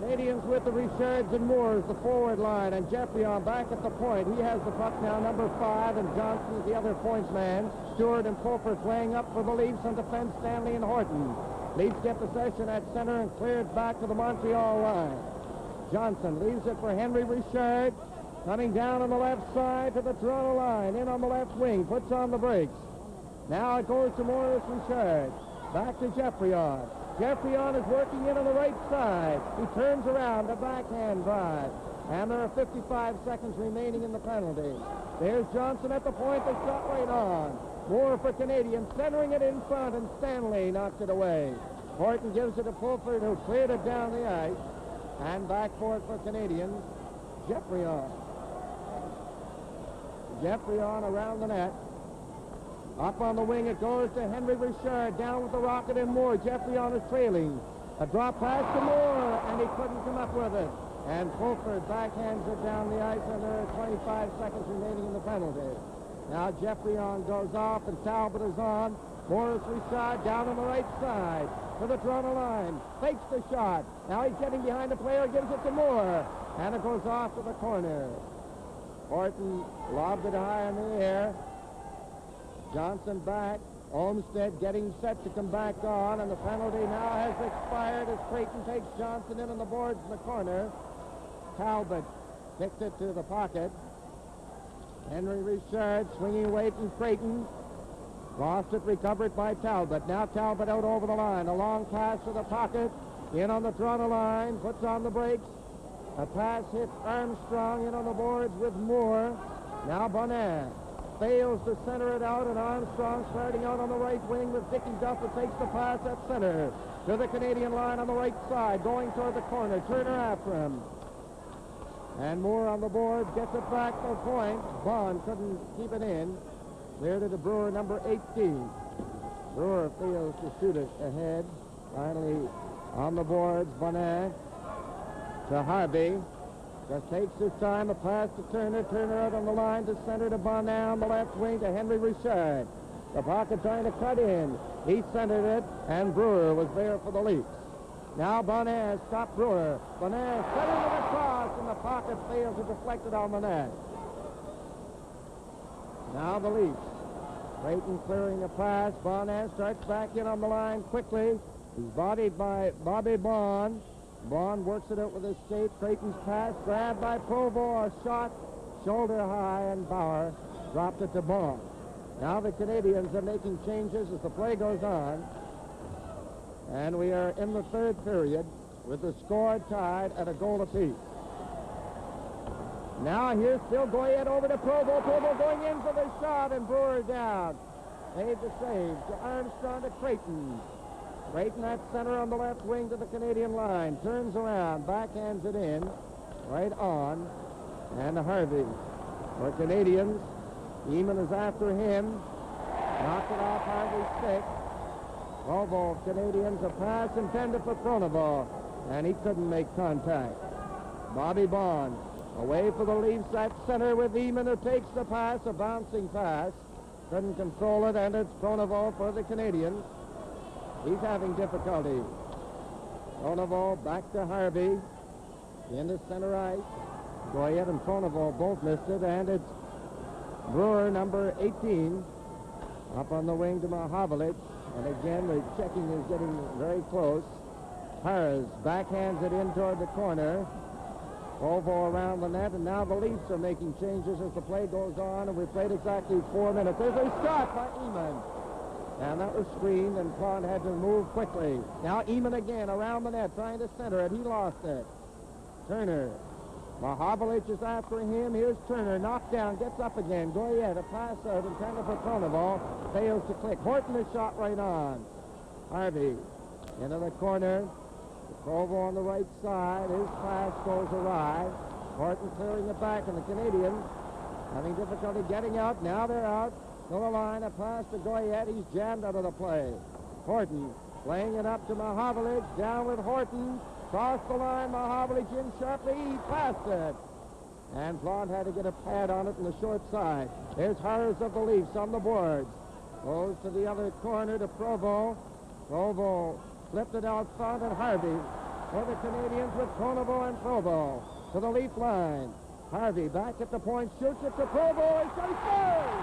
Canadians with the Richards and Moores, the forward line, and Jeffrey on back at the point. He has the puck now, number 5, and Johnson is the other points man. Stewart and Fulford playing up for the Leafs on defense, Stanley and Horton. Leafs get possession at center and cleared back to the Montreal line. Johnson leaves it for Henry Richard. Coming down on the left side to the Toronto line. In on the left wing. Puts on the brakes. Now it goes to Maurice Richard. Back to Jeffrey on. Jeffrey on is working in on the right side. He turns around, a backhand drive. And there are 55 seconds remaining in the penalty. There's Johnson at the point. The shot right on. Moore for Canadians, centering it in front, and Stanley knocks it away. Horton gives it to Fulford, who cleared it down the ice. And back for it for Canadians. Jeffrey on. Jeffrey on around the net. Up on the wing it goes to Henry Richard. Down with the rocket and Moore. Jeffrey on is trailing. A drop pass to Moore, and he couldn't come up with it. And Fulford backhands it down the ice, and there are 25 seconds remaining in the penalty. Now Jeffrey on goes off, and Talbot is on. Morris Richard down on the right side to the Toronto line. Fakes the shot. Now he's getting behind the player, gives it to Moore. And it goes off to the corner. Horton lobbed it high in the air. Johnson back. Olmsted getting set to come back on, and the penalty now has expired as Creighton takes Johnson in on the boards in the corner. Talbot kicks it to the pocket. Henry Richard swinging away from Creighton. Lost it, recovered by Talbot. Now Talbot out over the line. A long pass to the pocket. In on the Toronto line. Puts on the brakes. A pass hits Armstrong in on the boards with Moore. Now Bonin fails to center it out, and Armstrong starting out on the right wing with Dickie Duff, who takes the pass at center to the Canadian line on the right side, going toward the corner. Turner after him. And Moore on the board, gets it back to the point. Bond couldn't keep it in. There to the Brewer, number 18. Brewer fails to shoot it ahead. Finally on the boards, Bonin to Harvey. Just takes his time. A pass to Turner. Turner out on the line to center to Bonin on the left wing to Henry Richard. The pocket trying to cut in. He centered it, and Brewer was there for the Leafs. Now Bonin stopped Brewer. Bonin centering it across, and the pocket fails to deflect it on the net. Now the Leafs. Creighton clearing a pass. Bonin starts back in on the line quickly. He's bodied by Bobby Bond. Bond works it out with his skate. Creighton's pass grabbed by Provo. A shot shoulder high, and Bauer dropped it to Bond. Now the Canadians are making changes as the play goes on. And we are in the third period with the score tied at a goal apiece. Now here's Phil Goyette over to Provo. Provo going in for the shot, and Brewer down. Made the save to Armstrong to Creighton. Creighton at center on the left wing to the Canadian line. Turns around, backhands it in. Right on. And Harvey for Canadians. Eamon is after him. Knocked it off Harvey's stick. Provo Canadians, a pass intended for Pronovo, and he couldn't make contact. Bobby Bond away for the Leafs at center with Eamon, who takes the pass, a bouncing pass. Couldn't control it, and it's Pronovo for the Canadians. He's having difficulty. Pronovo back to Harvey. Into center ice. Goyette and Pronovo both missed it, and it's Brewer, number 18, up on the wing to Mahavlich. And again, the checking is getting very close. Harris backhands it in toward the corner. Provo around the net, and now the Leafs are making changes as the play goes on, and we played exactly 4 minutes. There's a shot by Eamon. And that was screened, and Plon had to move quickly. Now Eamon again around the net, trying to center it. He lost it. Turner. Mahovlich is after him. Here's Turner, knocked down, gets up again. Goyette, a pass out intended for Pronovo, fails to click. Horton is shot right on. Harvey into the corner. Provo on the right side. His pass goes awry. Horton clearing it back, and the Canadians having difficulty getting out. Now they're out. To the line, a pass to Goyette. He's jammed out of the play. Horton playing it up to Mahovlich. Down with Horton. Cross the line. Mahovlich in sharply. He passed it. And Blond had to get a pad on it in the short side. There's Harris of the Leafs on the boards. Goes to the other corner to Provo. Provo flipped it out front, and Harvey for the Canadians with Pronovo and Provo to the Leaf line. Harvey back at the point, shoots it to Provo, and so he scores!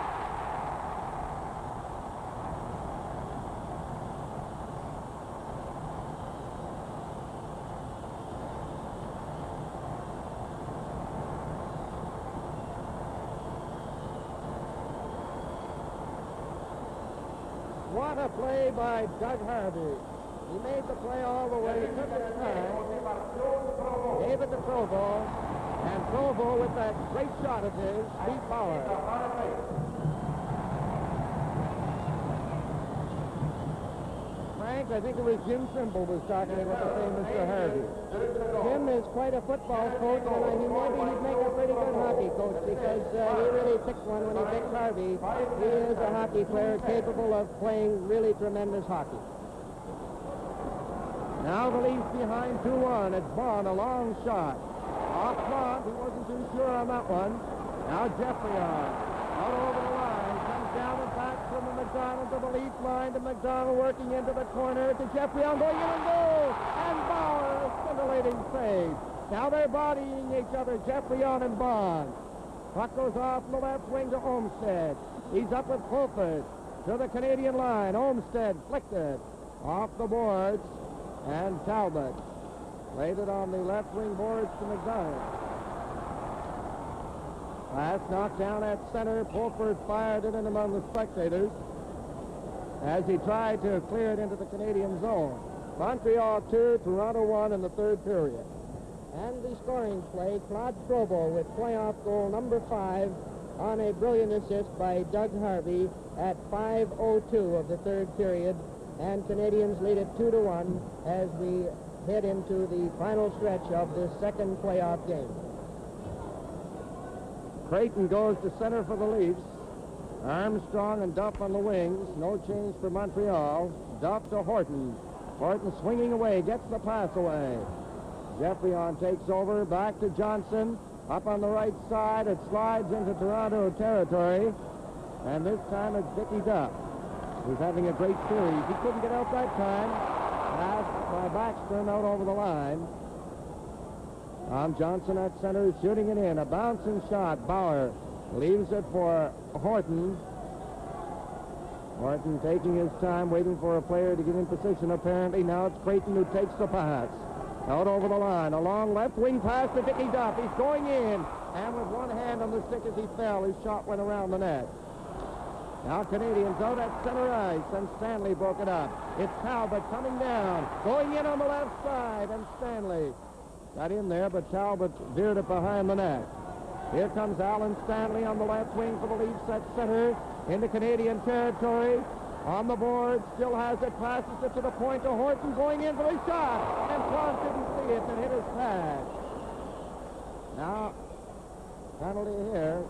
What a play by Doug Harvey. He made the play all the way, took his time, gave it to Provo, and Provo with that great shot of his beat Bauer. Frank, I think it was Jim Trimble was talking about the same Mr. Harvey. Jim is quite a football coach, and maybe he'd make a pretty good hockey coach, because he really picked one when he picked Harvey. He is a hockey player capable of playing really tremendous hockey. Now the Leafs behind 2-1. It's Bond, a long shot. Off front, he wasn't too sure on that one. Now Jeffrey out over the line. Comes down and back from the McDonald to the Leaf line to McDonald working into the corner to Jeffrey going in and goal. And Bauer, a scintillating save. Now they're bodying each other, Jeffrey and Bond. Puck goes off the left wing to Olmsted. He's up with Fulford to the Canadian line. Olmsted flicked it off the boards. And Talbot laid it on the left wing boards to McDonald. Pass knocked down at center. Fulford fired it in among the spectators as he tried to clear it into the Canadian zone. Montreal 2, Toronto 1 in the third period. And the scoring play, Claude Provo with playoff goal number 5 on a brilliant assist by Doug Harvey at 5:02 of the third period. And Canadians lead it 2-1 as we head into the final stretch of this second playoff game. Creighton goes to center for the Leafs. Armstrong and Duff on the wings. No change for Montreal. Duff to Horton. Horton swinging away, gets the pass away. Jeffrey takes over, back to Johnson. Up on the right side, it slides into Toronto territory. And this time it's Dickie Duff, who's having a great series. He couldn't get out that time. Passed by Backstrom out over the line. Tom Johnson at center, shooting it in. A bouncing shot. Bauer leaves it for Horton. Horton taking his time, waiting for a player to get in position, apparently. Now it's Creighton who takes the pass. Out over the line. A long left wing pass to Dickie Duff. He's going in. And with one hand on the stick as he fell, his shot went around the net. Now Canadians out at center ice, and Stanley broke it up. It's Talbot coming down, going in on the left side, and Stanley got in there, but Talbot veered it behind the net. Here comes Alan Stanley on the left wing for the Leafs at center into Canadian territory. On the board, still has it, passes it to the point to Horton, going in for the shot, and Plonk didn't see it and hit his pad. Now, penalty here.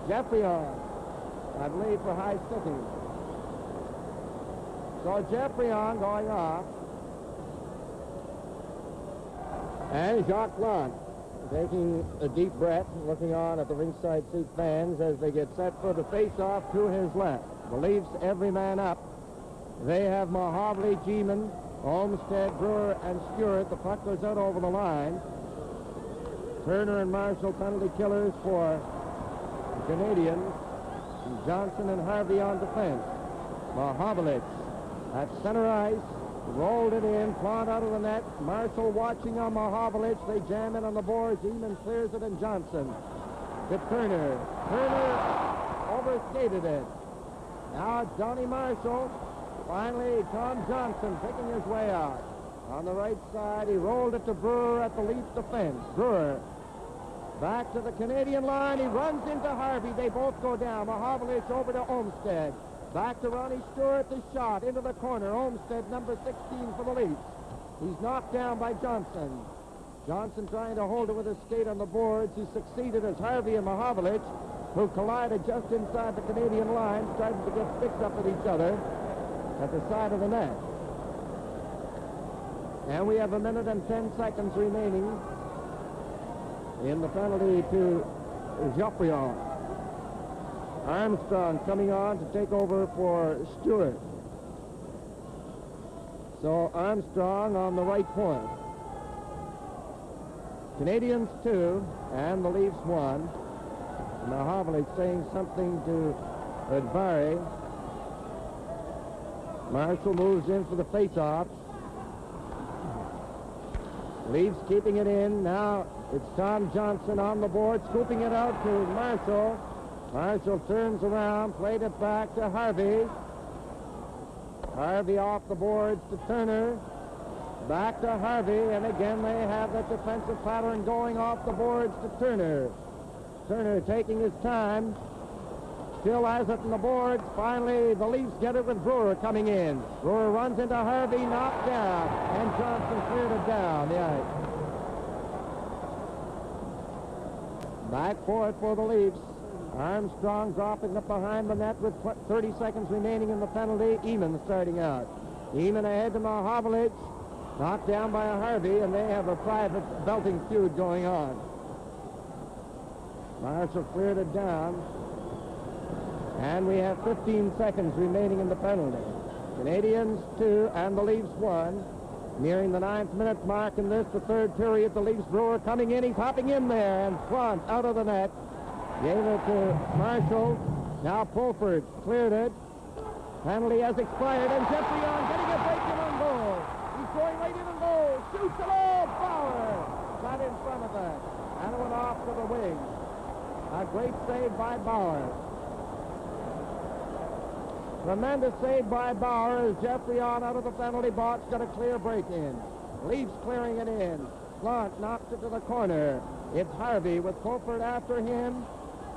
Jeffrey I believe, for high sticking. So Jeffrey going off. And Jacques Blanc taking a deep breath, looking on at the ringside seat fans as they get set for the face-off to his left. The Leafs, every man up. They have Mahovlich, Geeman, Olmsted, Brewer, and Stewart. The puck goes out over the line. Turner and Marshall, penalty killers for the Canadians. And Johnson and Harvey on defense. Mahovlich at center ice. Rolled it in, clawed out of the net. Marshall watching on Mahovlich. They jam in on the boards. Eamon clears it, and Johnson to Turner. Turner overskated it. Now Johnny Marshall. Finally, Tom Johnson picking his way out. On the right side, he rolled it to Brewer at the Leafs defense. Brewer back to the Canadian line. He runs into Harvey. They both go down. Mahovlich over to Olmsted. Back to Ronnie Stewart, the shot into the corner. Olmsted, number 16 for the Leafs. He's knocked down by Johnson. Johnson trying to hold it with his skate on the boards. He succeeded as Harvey and Mahovlich, who collided just inside the Canadian line, started to get fixed up with each other at the side of the net. And we have 1 minute and 10 seconds remaining in the penalty to Geoffrion. Armstrong coming on to take over for Stewart. So Armstrong on the right point. Canadians 2 and the Leafs 1. Mahovlich saying something to Advari. Marshall moves in for the face-off. Leafs keeping it in. Now it's Tom Johnson on the board, scooping it out to Marshall. Marshall turns around, played it back to Harvey. Harvey off the boards to Turner. Back to Harvey, and again they have that defensive pattern going off the boards to Turner. Turner taking his time. Still has it in the boards. Finally, the Leafs get it with Brewer coming in. Brewer runs into Harvey, knocked down, and Johnson cleared it down the ice. Back for it for the Leafs. Armstrong dropping up behind the net with 30 seconds remaining in the penalty. Eamon starting out. Eamon ahead to Mahovlich. Knocked down by a Harvey, and they have a private belting feud going on. Marshall cleared it down. And we have 15 seconds remaining in the penalty. Canadians 2 and the Leafs 1. Nearing the 9th minute mark in this, the third period. The Leafs. Brewer coming in. He's hopping in there, and front out of the net. Gave it to Marshall. Now Pulford cleared it. Penalty has expired, and Geoffrion getting a break in on goal. He's going right in on goal. Shoots it all. Bauer got in front of it. And it went off to the wing. A great save by Bauer. Tremendous save by Bauer as Geoffrion out of the penalty box got a clear break in. Leafs clearing it in. Blunt knocks it to the corner. It's Harvey with Pulford after him.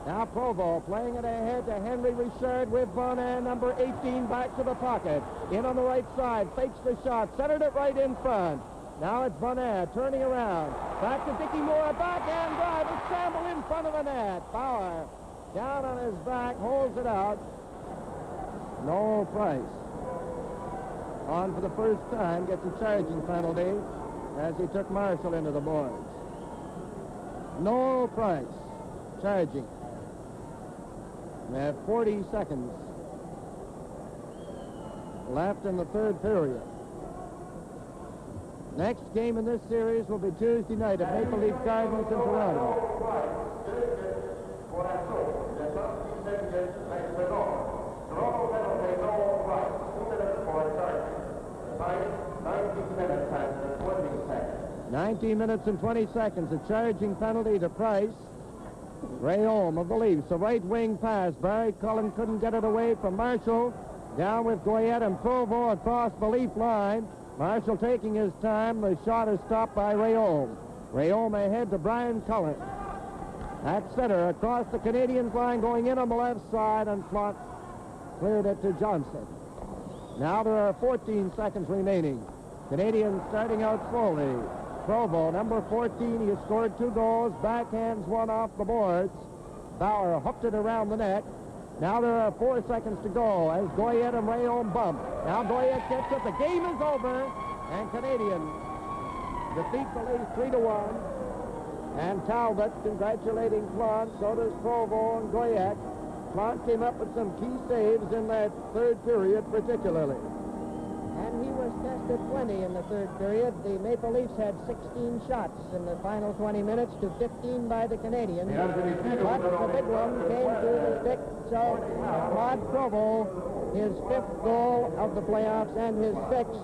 Now Provo playing it ahead to Henry Richard with Bonin, number 18, back to the pocket. In on the right side, fakes the shot, centered it right in front. Now it's Bonin turning around. Back to Dickie Moore, backhand drive, a scramble in front of the net. Bauer down on his back, holds it out. Noel Price on for the first time, gets a charging penalty as he took Marshall into the boards. Noel Price charging. We have 40 seconds left in the third period. Next game in this series will be Tuesday night at Maple Leaf Gardens in Toronto. Seconds. 19 minutes and 20 seconds. A charging penalty to Price. Ray Olm of the Leafs. A right wing pass. Barry Cullen couldn't get it away from Marshall. Down with Goyette and Provo across the Leaf line. Marshall taking his time. The shot is stopped by Ray Olm. Ray Olm ahead to Brian Cullen. At center across the Canadiens line going in on the left side, and Plot cleared it to Johnson. Now there are 14 seconds remaining. Canadians starting out slowly. Provo, number 14, he has scored 2 goals, backhands one off the boards. Bauer hooked it around the net. Now there are 4 seconds to go as Goyette and Ray Olm bump. Now Goyette gets it, the game is over, and Canadians defeat the Leafs 3-1. And Talbot congratulating Plante, so does Provo and Goyette. Plante came up with some key saves in that third period particularly. And he was tested plenty in the third period. The Maple Leafs had 16 shots in the final 20 minutes to 15 by the Canadians. But the big one came to the stick. So Claude Provo, his 5th goal of the playoffs and his 6th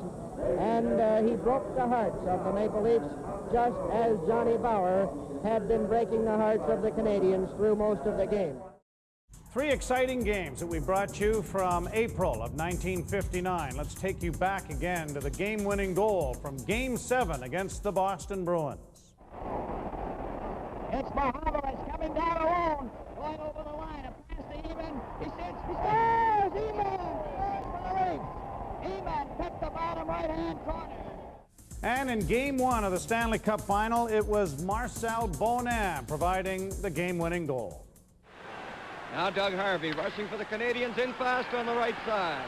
and he broke the hearts of the Maple Leafs, just as Johnny Bower had been breaking the hearts of the Canadiens through most of the game. 3 exciting games that we brought you from April of 1959. Let's take you back again to the game-winning goal from Game 7 against the Boston Bruins. It's Mahovlich coming down alone, going over the line, a pass to Eman. He shoots, he scores! Eman scores for the Leafs. Eman picked the bottom right-hand corner. And in Game 1 of the Stanley Cup Final, it was Marcel Bonham providing the game-winning goal. Now Doug Harvey rushing for the Canadiens in fast on the right side.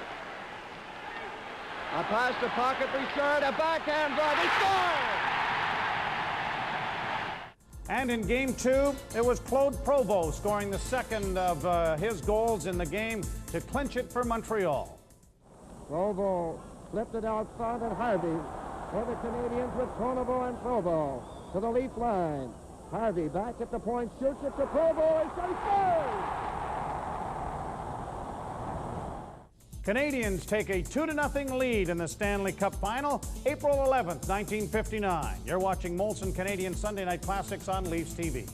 A pass to Pocket Richard, a backhand drive, he scores! And in Game 2, it was Claude Provost scoring the second of his goals in the game to clinch it for Montreal. Provo flipped it out front, and Harvey for the Canadiens with Provo and Provo to the Leaf line. Harvey back at the point, shoots it to Provo, and scores! Canadians take a 2-0 lead in the Stanley Cup Final, April 11th, 1959. You're watching Molson Canadian Sunday Night Classics on Leafs TV.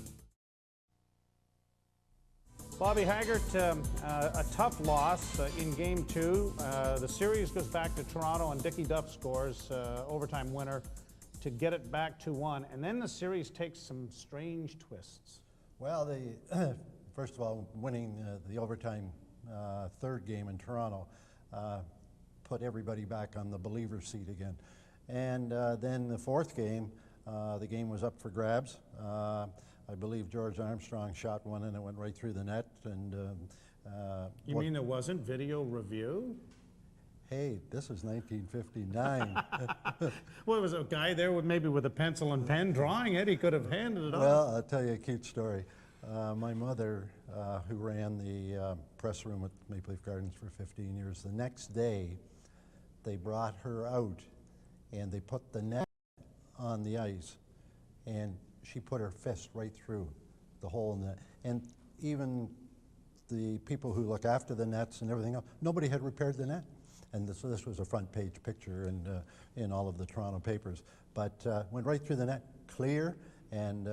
Bobby Haggart, a tough loss in Game 2. The series goes back to Toronto, and Dickie Duff scores overtime winner to get it back to 1. And then the series takes some strange twists. Well, first of all, winning the overtime third game in Toronto put everybody back on the believer's seat again. And then the fourth game, the game was up for grabs. I believe George Armstrong shot one and it went right through the net. And You mean there wasn't video review? Hey, this is 1959. Well, was a guy there with maybe with a pencil and pen drawing it? He could have handed it off. Well, I'll tell you a cute story. My mother, who ran the press room at Maple Leaf Gardens for 15 years, the next day they brought her out and they put the net on the ice, and she put her fist right through the hole in the net. And even the people who look after the nets and everything else, nobody had repaired the net. And so this was a front page picture and in all of the Toronto papers. But went right through the net, clear, and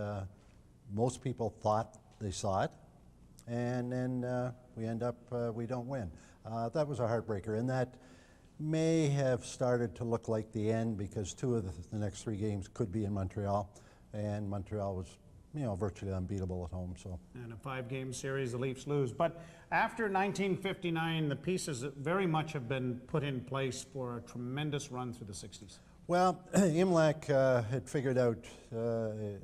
most people thought they saw it. And then we end up, we don't win. That was a heartbreaker, and that may have started to look like the end because 2 of the next 3 games could be in Montreal, and Montreal was, you know, virtually unbeatable at home. So. And a 5-game series, the Leafs lose. But after 1959, the pieces very much have been put in place for a tremendous run through the 60s. Well, Imlach had figured out,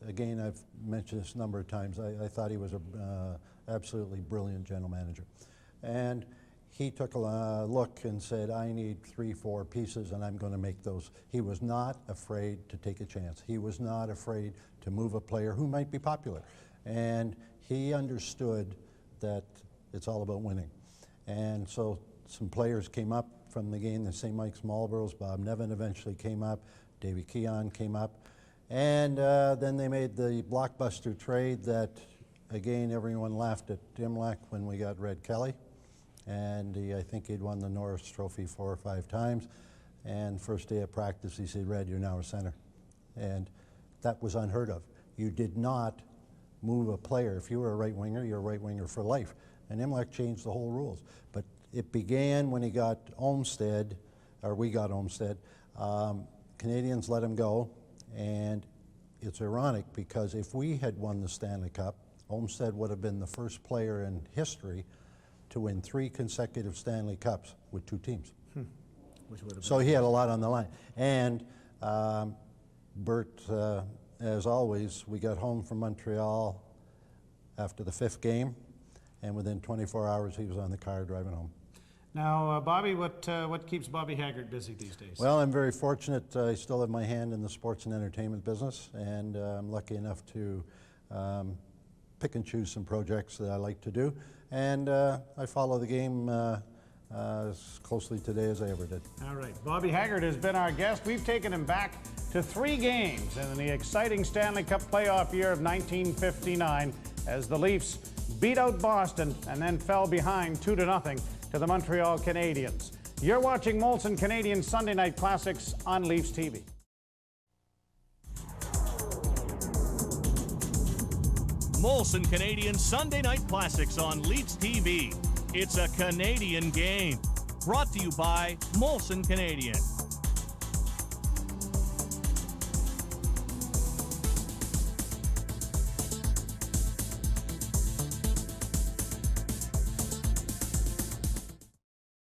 again, I've mentioned this a number of times, I thought he was an absolutely brilliant general manager. And he took a look and said, I need 3-4 pieces and I'm going to make those. He was not afraid to take a chance. He was not afraid to move a player who might be popular. And he understood that it's all about winning. And so some players came up from the game, the St. Mike's Marlboros. Bob Nevin eventually came up, Davy Keon came up, and then they made the blockbuster trade that, again, everyone laughed at Imlach when we got Red Kelly, and I think he'd won the Norris Trophy 4 or 5 times, and first day of practice he said, Red, you're now a center, and that was unheard of. You did not move a player. If you were a right winger, you're a right winger for life, and Imlach changed the whole rules. But it began when he got Olmsted, or we got Olmsted. Canadians let him go, and it's ironic because if we had won the Stanley Cup, Olmsted would have been the first player in history to win 3 consecutive Stanley Cups with 2 teams. So he had a lot on the line. And Bert, as always, we got home from Montreal after the 5th game, and within 24 hours he was on the car driving home. Now, Bobby, what keeps Bobby Haggart busy these days? Well, I'm very fortunate. I still have my hand in the sports and entertainment business, and I'm lucky enough to pick and choose some projects that I like to do. And I follow the game as closely today as I ever did. All right. Bobby Haggart has been our guest. We've taken him back to 3 games in the exciting Stanley Cup playoff year of 1959 as the Leafs beat out Boston and then fell behind 2-0 to the Montreal Canadiens. You're watching Molson Canadiens Sunday Night Classics on Leafs TV. Molson Canadiens Sunday Night Classics on Leafs TV. It's a Canadian game. Brought to you by Molson Canadiens.